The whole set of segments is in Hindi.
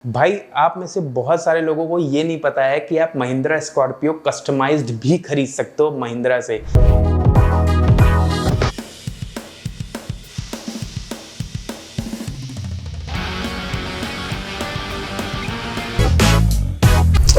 भाई आप में से बहुत सारे लोगों को ये नहीं पता है कि आप महिंद्रा स्कॉर्पियो कस्टमाइज्ड भी खरीद सकते हो महिंद्रा से।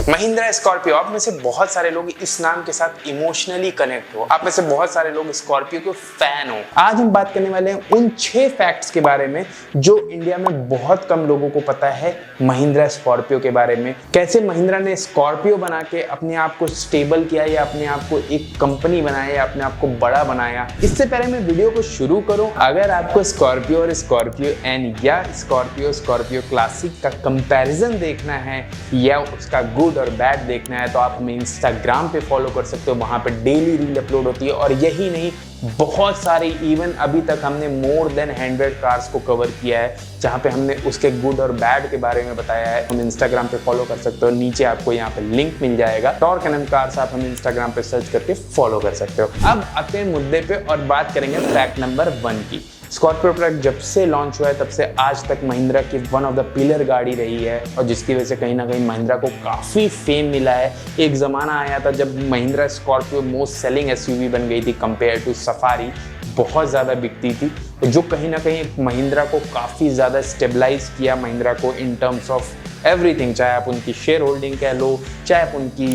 महिंद्रा स्कॉर्पियो, आप में से बहुत सारे लोग इस नाम के साथ इमोशनली कनेक्ट हो, आप में से बहुत सारे लोग स्कॉर्पियो के फैन हो। आज हम बात करने वाले हैं उन 6 फैक्ट्स के बारे में जो इंडिया में बहुत कम लोगों को पता है महिंद्रा स्कॉर्पियो के बारे में। कैसे महिंद्रा ने स्कॉर्पियो बना के अपने आप को स्टेबल किया या अपने आप को एक कंपनी बनाया या अपने आप को बड़ा बनाया। इससे पहले मैं वीडियो को शुरू करूं, अगर आपको स्कॉर्पियो और स्कॉर्पियो एन या स्कॉर्पियो क्लासिक का कंपैरिजन देखना है या उसका गुड और बैड देखना है तो आप हमें इंस्टाग्राम पे फॉलो कर सकते हो। वहां पे डेली रील अपलोड होती है और यही नहीं, बहुत सारे, इवन अभी तक हमने मोर देन 100 कार्स को कवर किया है जहां पे हमने उसके गुड और बैड के बारे में बताया है। हम इंस्टाग्राम पे फॉलो कर सकते हो, नीचे आपको यहाँ पे लिंक मिल जाएगा। टॉर्क एंड कार्स आप हमें इंस्टाग्राम पे सर्च करके फॉलो कर सकते हो। अब आते हैं मुद्दे पे और बात करेंगे फैक्ट नंबर 1 की। स्कॉर्पियो प्रोडक्ट जब से लॉन्च हुआ है तब से आज तक महिंद्रा की वन ऑफ द पिलर गाड़ी रही है और जिसकी वजह से कहीं ना कहीं महिंद्रा को काफ़ी फेम मिला है। एक ज़माना आया था जब Mahindra Scorpio most selling SUV बन गई थी कंपेयर टू सफारी, बहुत ज़्यादा बिकती थी, जो कहीं ना कहीं महिंद्रा को काफ़ी ज़्यादा स्टेबलाइज किया महिंद्रा को इन टर्म्स ऑफ एवरीथिंग। चाहे आप उनकी शेयर होल्डिंग कह लो, चाहे आप उनकी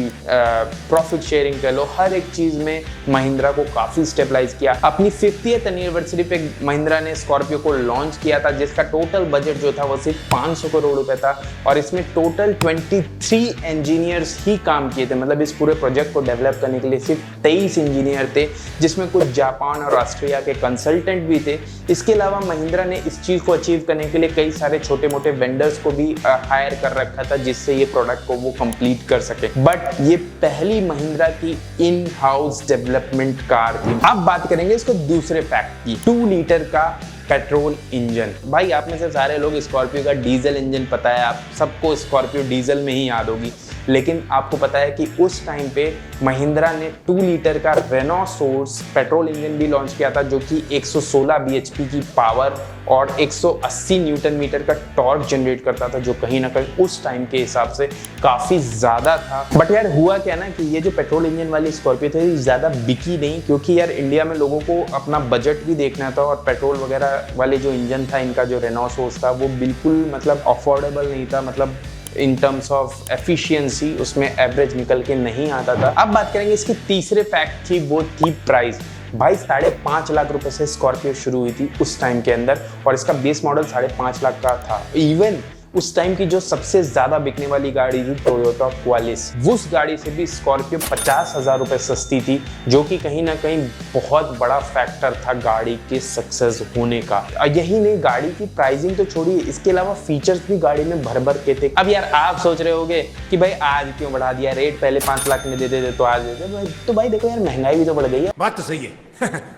प्रॉफिट शेयरिंग कह लो, हर एक चीज़ में महिंद्रा को काफ़ी स्टेबलाइज किया। अपनी 50th एनिवर्सरी पे महिंद्रा ने स्कॉर्पियो को लॉन्च किया था जिसका टोटल बजट जो था वो सिर्फ 500 करोड़ रुपए था और इसमें टोटल 23 इंजीनियर्स ही काम किए थे। मतलब इस पूरे प्रोजेक्ट को डेवलप करने के लिए सिर्फ 23 इंजीनियर थे, जिसमें कुछ जापान और ऑस्ट्रिया के कंसल्टेंट भी थे। इसके अलावा महिंद्रा ने इस चीज़ को अचीव करने के लिए कई सारे छोटे मोटे वेंडर्स को भी हायर कर रखा था जिससे ये प्रोडक्ट को वो कंप्लीट कर सके। बट ये पहली महिंद्रा की इन हाउस डेवलपमेंट कार थी। अब बात करेंगे इसको दूसरे फैक्ट की, 2 लीटर का पेट्रोल इंजन। भाई आप में से सारे लोग स्कॉर्पियो का डीजल इंजन पता है, आप सबको स्कॉर्पियो डीजल में ही याद होगी, लेकिन आपको पता है कि उस टाइम पे महिंद्रा ने 2 लीटर का रेनो सोर्स पेट्रोल इंजन भी लॉन्च किया था जो कि 116 bhp की पावर और 180 न्यूटन मीटर का टॉर्क जनरेट करता था, जो कहीं ना कहीं उस टाइम के हिसाब से काफ़ी ज़्यादा था। बट यार हुआ क्या ना कि ये जो पेट्रोल इंजन वाली स्कॉर्पियो थी ज़्यादा बिकी नहीं, क्योंकि यार इंडिया में लोगों को अपना बजट भी देखना था और पेट्रोल वगैरह वाले जो इंजन था इनका जो रेनो सोर्स था वो बिल्कुल मतलब अफोर्डेबल नहीं था, मतलब इन टर्म्स ऑफ एफिशिएंसी उसमें एवरेज निकल के नहीं आता था। अब बात करेंगे इसकी तीसरे फैक्ट की, वो थी प्राइस। भाई 5.5 लाख रुपए से स्कॉर्पियो शुरू हुई थी उस टाइम के अंदर और इसका बेस मॉडल 5.5 लाख का था। इवन उस टाइम की जो सबसे ज्यादा बिकने वाली गाड़ी थी टोयोटा क्वालिस, उस गाड़ी से भी स्कॉर्पियो 50,000 रुपए सस्ती थी, जो कि कहीं ना कहीं बहुत बड़ा फैक्टर था गाड़ी के सक्सेस होने का। यही नहीं, गाड़ी की प्राइसिंग तो छोड़िए, इसके अलावा फीचर्स भी गाड़ी में भर भर के थे। अब यार आप सोच रहे होगे कि भाई आज क्यों बढ़ा दिया रेट, पहले 5 लाख में देते थे तो आज देते, तो भाई देखो यार महंगाई भी तो बढ़ गई है। बात तो सही है।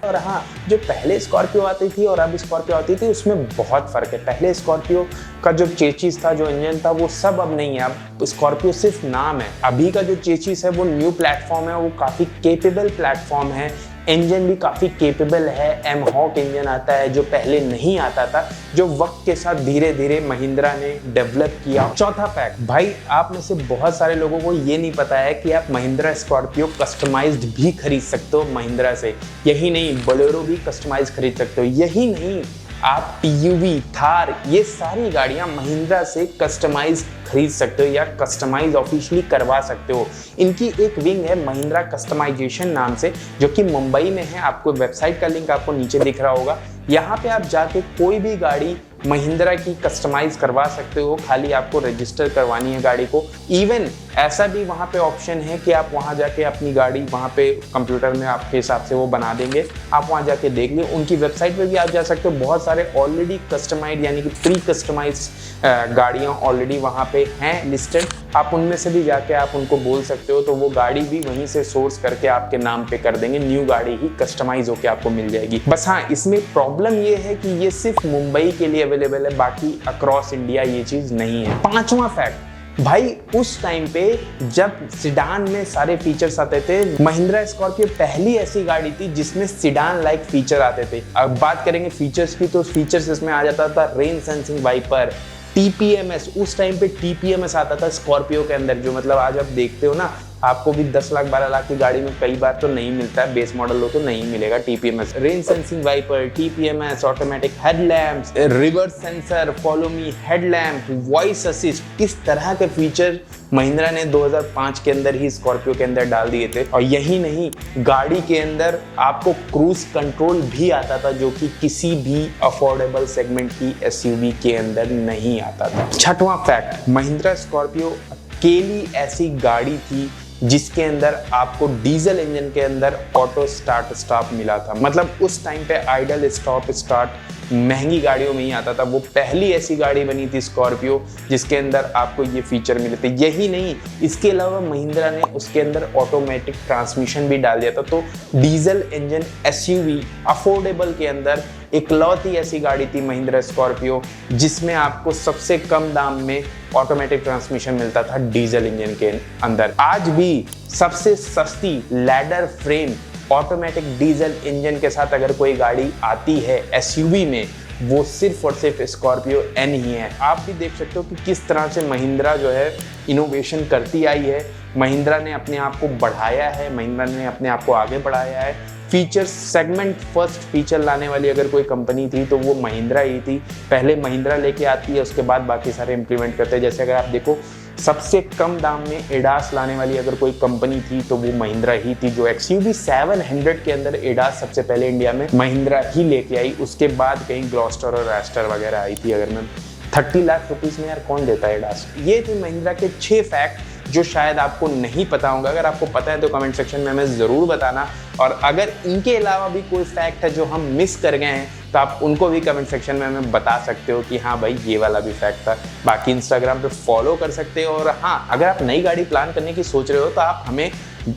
और हाँ, जो पहले स्कॉर्पियो आती थी और अब स्कॉर्पियो आती थी उसमें बहुत फर्क है। पहले स्कॉर्पियो का जो चेचिस था, जो इंजन था, वो सब अब नहीं है। अब स्कॉर्पियो सिर्फ नाम है। अभी का जो चेचिस है वो न्यू प्लेटफॉर्म है, वो काफ़ी केपेबल प्लेटफॉर्म है, इंजन भी काफ़ी केपेबल है। एम हॉक इंजन आता है जो पहले नहीं आता था, जो वक्त के साथ धीरे धीरे महिंद्रा ने डेवलप किया। चौथा फैक्ट, भाई आप में से बहुत सारे लोगों को ये नहीं पता है कि आप महिंद्रा स्कॉर्पियो कस्टमाइज्ड भी खरीद सकते हो महिंद्रा से। यही नहीं, बोलेरो भी कस्टमाइज खरीद सकते हो। यही नहीं, आप टीयूवी, थार, ये सारी गाड़ियां महिंद्रा से कस्टमाइज खरीद सकते हो या कस्टमाइज ऑफिशियली करवा सकते हो। इनकी एक विंग है महिंद्रा कस्टमाइजेशन नाम से, जो कि मुंबई में है। आपको वेबसाइट का लिंक आपको नीचे दिख रहा होगा। यहाँ पे आप जाके कोई भी गाड़ी महिंद्रा की कस्टमाइज करवा सकते हो, खाली आपको रजिस्टर करवानी है गाड़ी को। इवन ऐसा भी वहाँ पे ऑप्शन है कि आप वहाँ जाके अपनी गाड़ी वहाँ पे कंप्यूटर में आपके हिसाब से वो बना देंगे, आप वहाँ जाके देख लीजिए। उनकी वेबसाइट पे भी आप जा सकते हो, बहुत सारे ऑलरेडी कस्टमाइज यानी कि प्री कस्टमाइज गाड़ियाँ ऑलरेडी वहाँ पे हैं लिस्टेड। आप उनमें से भी जाके आप उनको बोल सकते हो, तो वो गाड़ी भी वहीं से सोर्स करके आपके नाम पे कर देंगे। न्यू गाड़ी ही कस्टमाइज होके आपको मिल जाएगी। बस हाँ, इसमें प्रॉब्लम ये है कि ये सिर्फ मुंबई के लिए अवेलेबल है, बाकी अक्रॉस इंडिया ये चीज नहीं है। 5वां फैक्ट, भाई उस टाइम पे जब सिडान में सारे फीचर्स आते थे, महिंद्रा स्कॉर्पियो पहली ऐसी गाड़ी थी जिसमें सिडान लाइक फीचर आते थे। अब बात करेंगे फीचर्स की, तो फीचर्स इसमें आ जाता था रेन सेंसिंग वाइपर, TPMS, उस टाइम पे TPMS आता था स्कॉर्पियो के अंदर, जो मतलब आज आप देखते हो ना, आपको भी 10 लाख 12 लाख की गाड़ी में कई बार तो नहीं मिलता है, बेस मॉडल हो तो नहीं मिलेगा TPMS। Rain sensing wiper, TPMS, automatic headlamps, reverse sensor, follow me headlamp, voice assist, इस तरह के फीचर महिंद्रा ने 2005 के अंदर ही स्कॉर्पियो के अंदर डाल दिए थे। और यही नहीं, गाड़ी के अंदर आपको क्रूज कंट्रोल भी आता था, जो कि किसी भी अफोर्डेबल सेगमेंट की SUV के अंदर नहीं आता था। छठवां फैक्ट, महिंद्रा स्कॉर्पियो अकेली ऐसी गाड़ी थी जिसके अंदर आपको डीजल इंजन के अंदर ऑटो स्टार्ट स्टॉप मिला था। मतलब उस टाइम पे आइडल स्टॉप स्टार्ट महंगी गाड़ियों में ही आता था। वो पहली ऐसी गाड़ी बनी थी स्कॉर्पियो जिसके अंदर आपको ये फीचर मिले थे। यही नहीं, इसके अलावा महिंद्रा ने उसके अंदर ऑटोमेटिक ट्रांसमिशन भी डाल दिया था। तो डीजल इंजन SUV अफोर्डेबल के अंदर इकलौती ऐसी गाड़ी थी महिंद्रा स्कॉर्पियो जिसमें आपको सबसे कम दाम में ऑटोमेटिक ट्रांसमिशन मिलता था डीजल इंजन के अंदर। आज भी सबसे सस्ती ladder frame automatic diesel engine के साथ अगर कोई गाड़ी आती है SUV में, वो सिर्फ और सिर्फ स्कॉर्पियो N ही है। आप भी देख सकते हो कि किस तरह से महिंद्रा जो है इनोवेशन करती आई है। महिंद्रा ने अपने आप को बढ़ाया है, महिंद्रा ने अपने आप को आगे बढ़ाया है। फीचर्स सेगमेंट फर्स्ट फीचर लाने वाली अगर कोई कंपनी थी तो वो महिंद्रा ही थी। पहले महिंद्रा लेके आती है, उसके बाद बाकी सारे इंप्लीमेंट करते हैं। जैसे अगर आप देखो, सबसे कम दाम में एडास लाने वाली अगर कोई कंपनी थी तो वो महिंद्रा ही थी। जो XUV 700 के अंदर एडास सबसे पहले इंडिया में महिंद्रा ही लेके आई। उसके बाद कहीं ग्लॉस्टर और रैस्टर वगैरह आई थी। अगर मैं 30 लाख रुपीस में यार कौन देता है एडास। ये थे महिंद्रा के 6 फैक्ट जो शायद आपको नहीं पता होगा। अगर आपको पता है तो कमेंट सेक्शन में हमें ज़रूर बताना। और अगर इनके अलावा भी कोई फैक्ट है जो हम मिस कर गए हैं तो आप उनको भी कमेंट सेक्शन में हमें बता सकते हो कि हाँ भाई ये वाला भी फैक्ट था। बाकी इंस्टाग्राम पे फॉलो कर सकते हो। और हाँ, अगर आप नई गाड़ी प्लान करने की सोच रहे हो तो आप हमें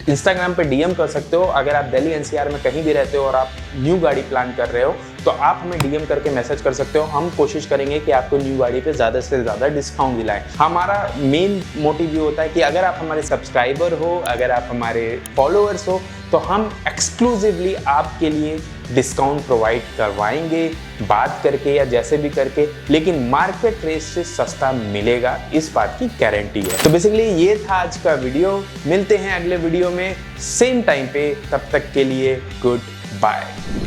इंस्टाग्राम पे DM कर सकते हो। अगर आप दिल्ली NCR में कहीं भी रहते हो और आप न्यू गाड़ी प्लान कर रहे हो तो आप हमें DM करके मैसेज कर सकते हो। हम कोशिश करेंगे कि आपको न्यू गाड़ी पे ज़्यादा से ज़्यादा डिस्काउंट दिलाएं। हमारा मेन मोटिव ये होता है कि अगर आप हमारे सब्सक्राइबर हो, अगर आप हमारे फॉलोअर्स हो, तो हम एक्सक्लूसिवली आपके लिए डिस्काउंट प्रोवाइड करवाएंगे, बात करके या जैसे भी करके, लेकिन मार्केट रेट से सस्ता मिलेगा, इस बात की गारंटी है। तो बेसिकली ये था आज का वीडियो। मिलते हैं अगले वीडियो में सेम टाइम पे, तब तक के लिए गुड बाय।